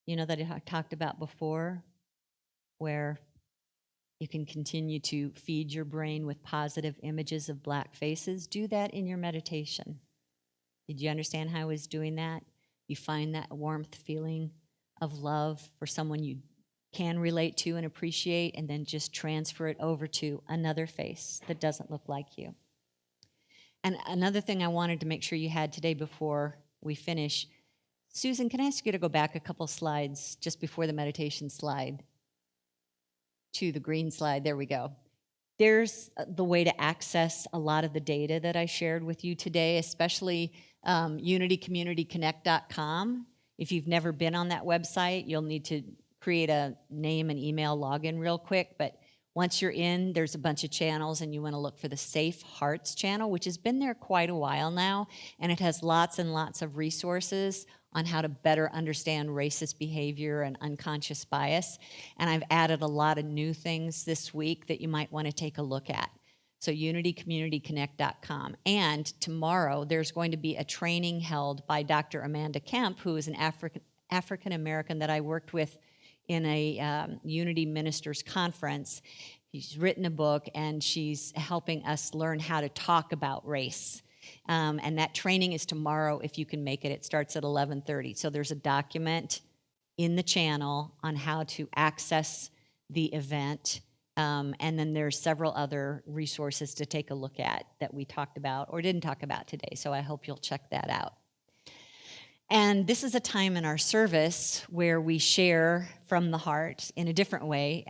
that I talked about before, where you can continue to feed your brain with positive images of black faces. Do that in your meditation. Did you understand how I was doing that? You find that warmth feeling of love for someone you can relate to and appreciate, and then just transfer it over to another face that doesn't look like you. And another thing I wanted to make sure you had today before we finish, Susan, can I ask you to go back a couple slides just before the meditation slide to the green slide? There we go. There's the way to access a lot of the data that I shared with you today, especially unitycommunityconnect.com. If you've never been on that website, you'll need to create a name and email login real quick. But once you're in, there's a bunch of channels, and you want to look for the Safe Hearts channel, which has been there quite a while now, and it has lots and lots of resources on how to better understand racist behavior and unconscious bias. And I've added a lot of new things this week that you might want to take a look at. So unitycommunityconnect.com. And tomorrow, there's going to be a training held by Dr. Amanda Kemp, who is an African-American that I worked with in a Unity Ministers Conference. She's written a book, and she's helping us learn how to talk about race. And that training is tomorrow if you can make it. It starts at 11:30. So there's a document in the channel on how to access the event. And then there's several other resources to take a look at that we talked about or didn't talk about today. So I hope you'll check that out. And this is a time in our service where we share from the heart in a different way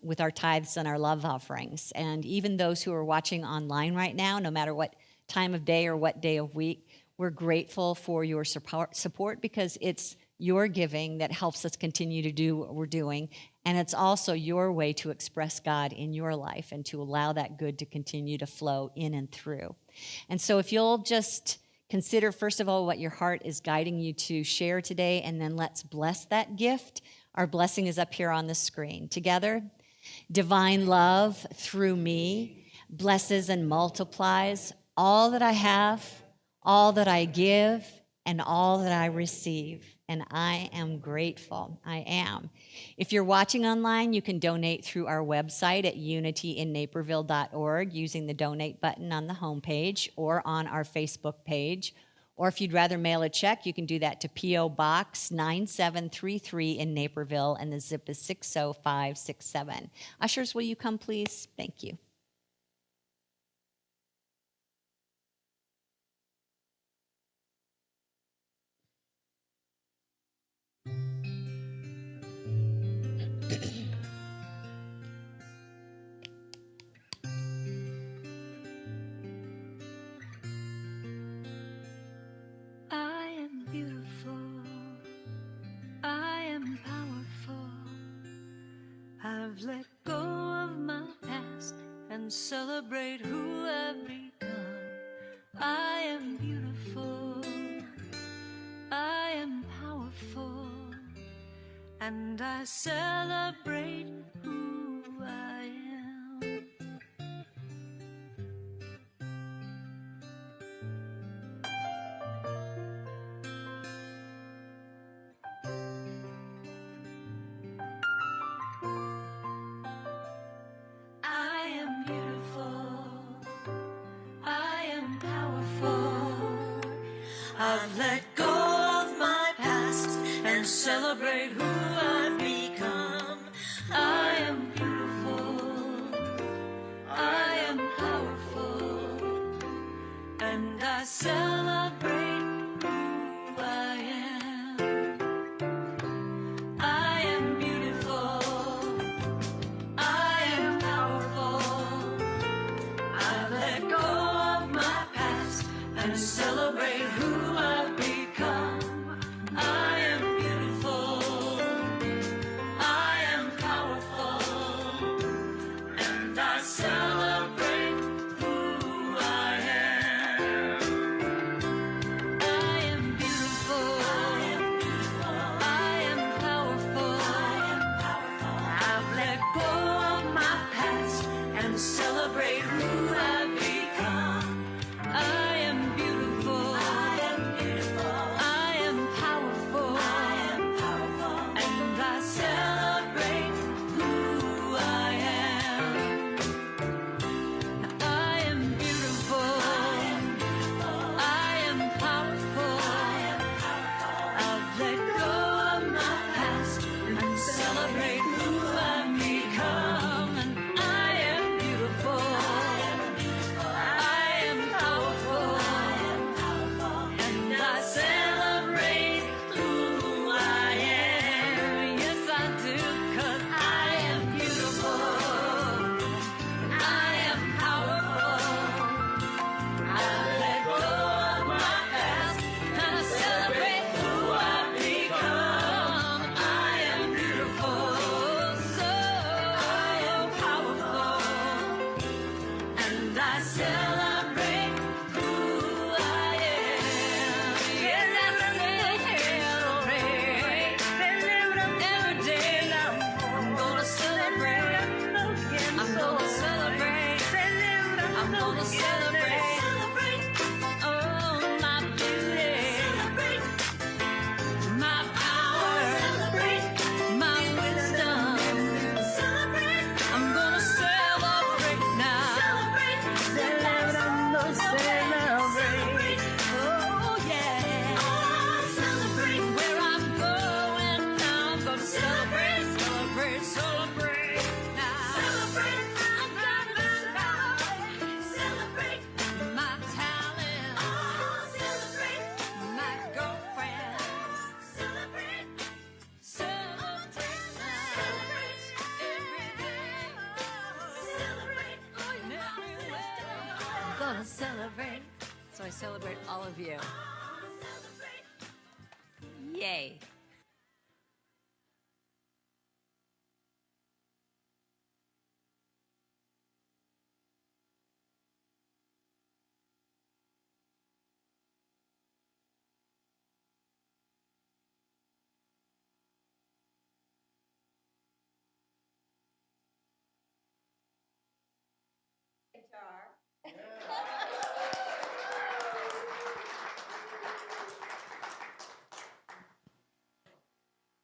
with our tithes and our love offerings. And even those who are watching online right now, no matter what time of day or what day of week, we're grateful for your support because it's your giving that helps us continue to do what we're doing. And it's also your way to express God in your life and to allow that good to continue to flow in and through. And so if you'll just consider, first of all, what your heart is guiding you to share today, and then let's bless that gift. Our blessing is up here on the screen. Together, divine love through me blesses and multiplies all that I have, all that I give, and all that I receive. And I am grateful. I am. If you're watching online, you can donate through our website at unityinnaperville.org using the donate button on the homepage or on our Facebook page. Or if you'd rather mail a check, you can do that to P.O. Box 9733 in Naperville, and the zip is 60567. Ushers, will you come, please? Thank you. I've let go of my past and celebrate who I've become. I am beautiful, I am powerful, and I celebrate who I am. I am beautiful, I am powerful. I've let go of my past and celebrate who I've become. I am beautiful, I am powerful, and I celebrate who I am. I am beautiful, I am powerful. I've let go of my past and celebrate who I've become. I am beautiful, I am powerful, and I celebrate who I am. I am beautiful, I am powerful, I've let go of my past and celebrate who I've become. I am beautiful, I am powerful, and I celebrate who I am. I am beautiful, I am powerful, I've let go of my past and celebrate who I've become. And I am beautiful, I am powerful, and I celebrate who I am. Yes, I do, 'cause I am beautiful, I am powerful. I let go of my past and I celebrate who I've become. I am beautiful, so powerful, and I celebrate who I am. Yes, I celebrate every day. I'm gonna celebrate. I'm gonna celebrate. I'm gonna celebrate. Oh, my beauty, my power, my wisdom. I'm gonna celebrate now. I'm gonna celebrate. Oh, yeah. Where I'm going now, I'm gonna celebrate, celebrate, celebrate now. My talent, my girlfriends. Celebrate every day. And everywhere. I'm gonna celebrate. So I celebrate all of you. Yay.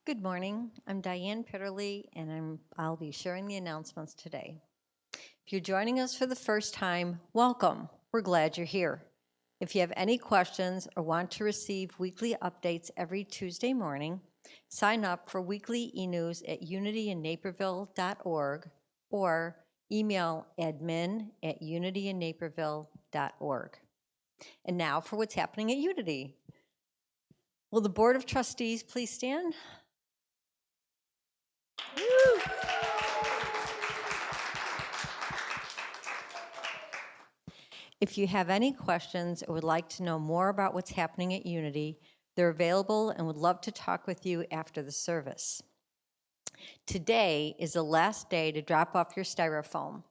Good morning. I'm Diane Pitterly, and I'll be sharing the announcements today. If you're joining us for the first time, welcome. We're glad you're here. If you have any questions or want to receive weekly updates every Tuesday morning, sign up for weekly e-news at unityinnaperville.org or email admin@unityinnaperville.org. And now for what's happening at Unity. Will the Board of Trustees please stand? Woo! If you have any questions or would like to know more about what's happening at Unity, they're available and would love to talk with you after the service. Today is the last day to drop off your styrofoam.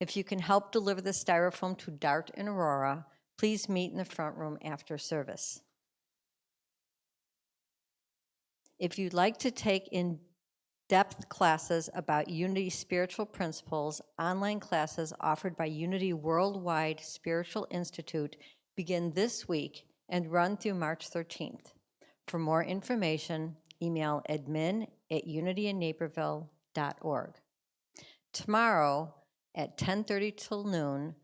If you can help deliver the styrofoam to Dart and Aurora, please meet in the front room after service. If you'd like to take in-depth classes about Unity spiritual principles, online classes offered by Unity Worldwide Spiritual Institute begin this week and run through March 13th. For more information, email admin@unityinnaperville.org. Tomorrow at 10:30 till noon,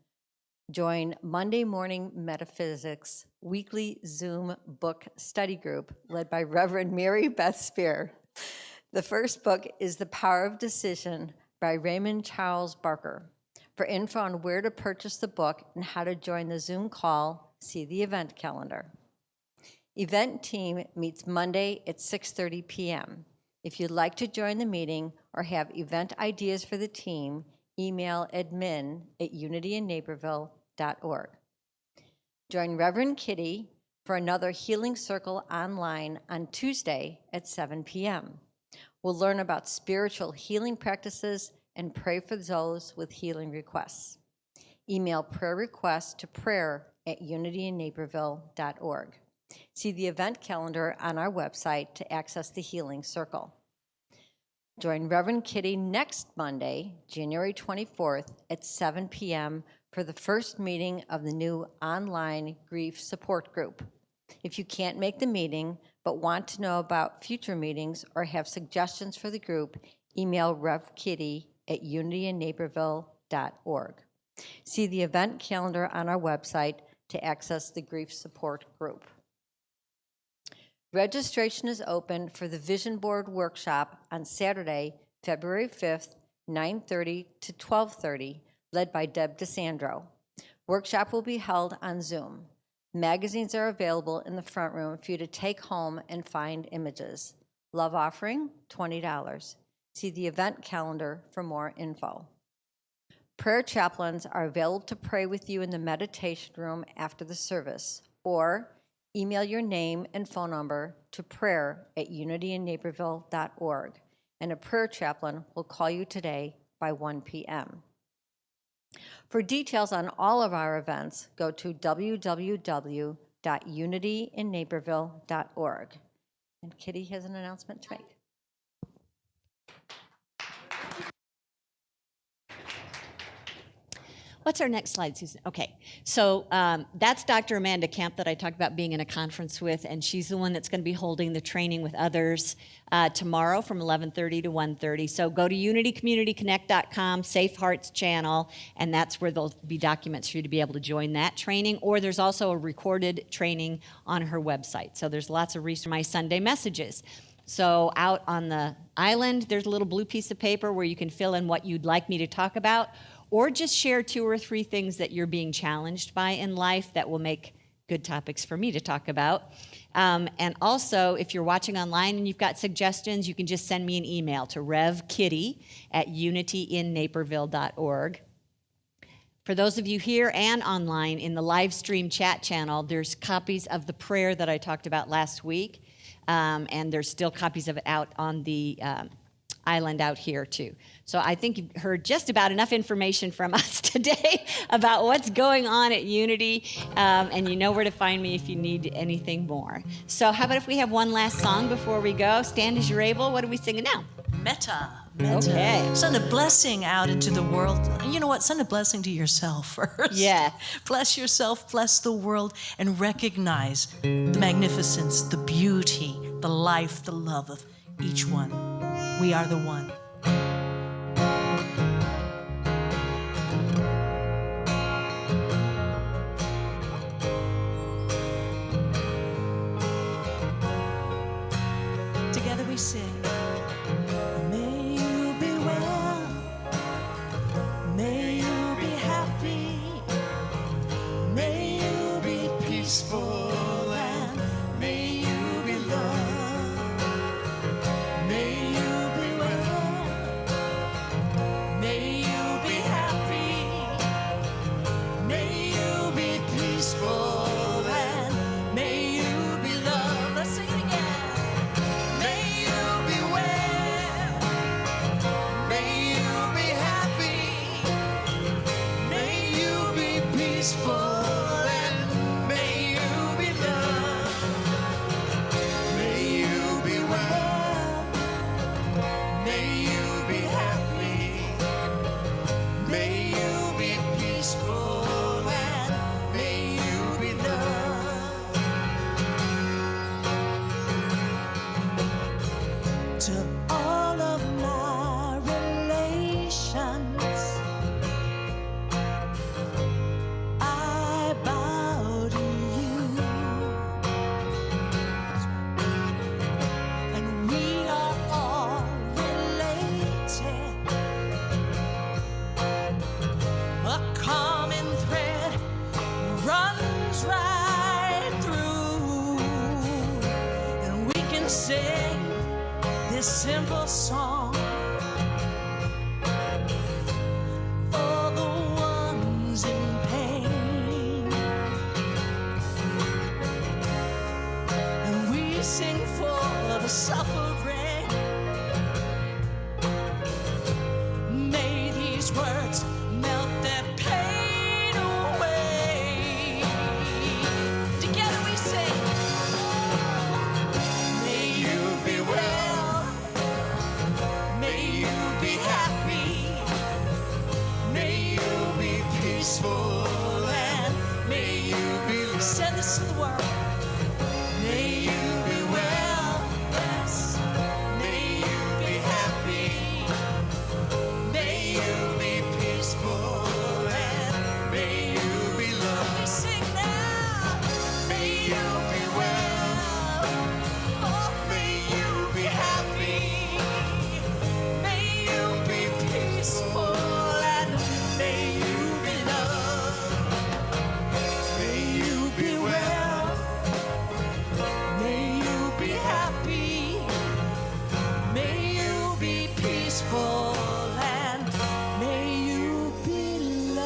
join Monday Morning Metaphysics weekly Zoom book study group led by Reverend Mary Beth Spear. The first book is The Power of Decision by Raymond Charles Barker. For info on where to purchase the book and how to join the Zoom call, see the event calendar. Event team meets Monday at 6:30 p.m. If you'd like to join the meeting or have event ideas for the team, email admin@unityinnaperville.org. Join Reverend Kitty for another Healing Circle online on Tuesday at 7 p.m. We'll learn about spiritual healing practices and pray for those with healing requests. Email prayer requests to prayer@unityinnaperville.org. See the event calendar on our website to access the Healing Circle. Join Reverend Kitty next Monday, January 24th at 7 p.m. for the first meeting of the new online grief support group. If you can't make the meeting but want to know about future meetings or have suggestions for the group, email revkitty@unityinnaperville.org. See the event calendar on our website to access the grief support group. Registration is open for the Vision Board Workshop on Saturday, February 5th, 9:30 to 12:30, led by Deb DeSandro. Workshop will be held on Zoom. Magazines are available in the front room for you to take home and find images. Love offering, $20. See the event calendar for more info. Prayer chaplains are available to pray with you in the meditation room after the service, or email your name and phone number to prayer@unityinnaperville.org, and a prayer chaplain will call you today by 1 p.m. For details on all of our events, go to www.unityinnaperville.org. And Kitty has an announcement to make. What's our next slide, Susan? Okay, so that's Dr. Amanda Camp that I talked about being in a conference with, and she's the one that's going to be holding the training with others tomorrow from 11:30 to 1:30. So go to unitycommunityconnect.com, Safe Hearts channel, and that's where there'll be documents for you to be able to join that training. Or there's also a recorded training on her website. So there's lots of research. My Sunday messages. So out on the island, there's a little blue piece of paper where you can fill in what you'd like me to talk about, or just share 2 or 3 things that you're being challenged by in life that will make good topics for me to talk about. And also, if you're watching online and you've got suggestions, you can just send me an email to revkitty@unityinnaperville.org. For those of you here and online in the live stream chat channel, there's copies of the prayer that I talked about last week, and there's still copies of it out on the island out here too. So I think you've heard just about enough information from us today about what's going on at Unity, and you know where to find me if you need anything more. So how about if we have one last song before we go? Stand as you're able. What are we singing now? Metta. Okay. Send a blessing out into the world. And you know what? Send a blessing to yourself first. Yeah. Bless yourself, bless the world, and recognize the magnificence, the beauty, the life, the love of each one. We are the one. Together we sing. May you be well. May you be happy. May you be peaceful. And may you be loved. May you be well. be happy. May you be peaceful, and may you be. Send this to the world. May you be well, yes. May you be happy. May you be peaceful, and may you be loved. We sing now. May you be well. Oh, may you be happy. May you be peaceful, and may you be loved. May you be well. May you be happy. May you be peaceful, and may you be loved.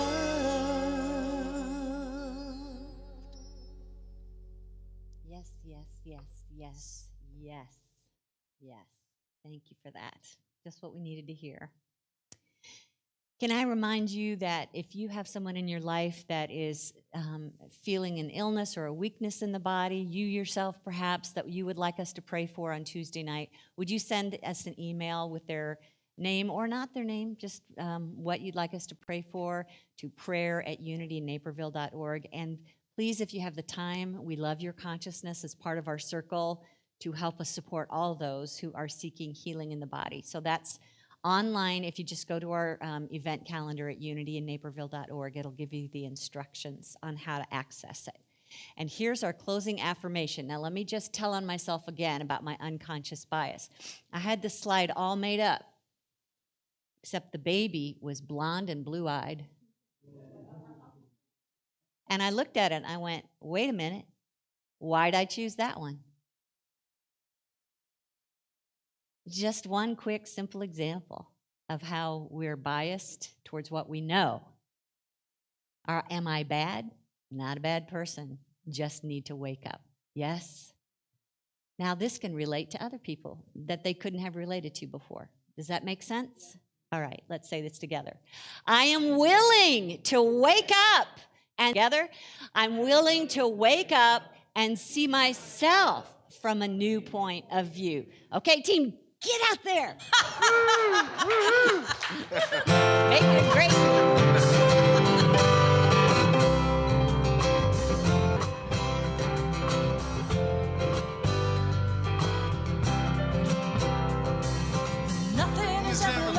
Yes, yes, yes, yes, yes, yes. Thank you for that. Just what we needed to hear. Can I remind you that if you have someone in your life that is feeling an illness or a weakness in the body, you yourself perhaps, that you would like us to pray for on Tuesday night, would you send us an email with their name or not their name, just what you'd like us to pray for, to prayer@unitynaperville.org. And please, if you have the time, we love your consciousness as part of our circle to help us support all those who are seeking healing in the body. So that's online. If you just go to our event calendar at unitynaperville.org, it'll give you the instructions on how to access it. And here's our closing affirmation. Now, let me just tell on myself again about my unconscious bias. I had this slide all made up, except the baby was blonde and blue-eyed. And I looked at it and I went, wait a minute, why'd I choose that one? Just one quick, simple example of how we're biased towards what we know. Am I bad? Not a bad person. Just need to wake up. Yes? Now, this can relate to other people that they couldn't have related to before. Does that make sense? All right, let's say this together. I am willing to wake up and together, I'm willing to wake up and see myself from a new point of view. Okay, team, get out there. Make it great. Nothing is ever